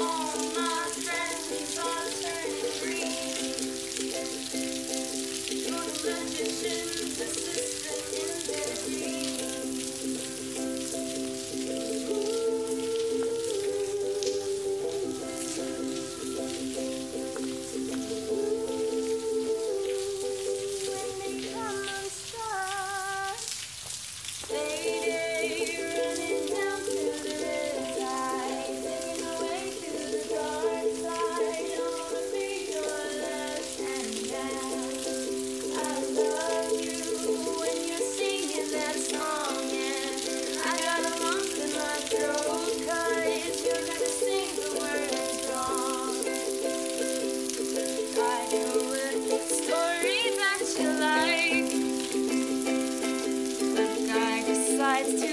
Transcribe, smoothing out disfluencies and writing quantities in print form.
All my friends are turning green. You're the magician's assistant in their when they come unstuck, fading, running down to the red tide, taking away to the dark side. I wanna be your last hand man. I love you when you're singing that song, and I got a lump in my throat 'cause you're gonna sing the words wrong. I know a story that you like. The guy decides to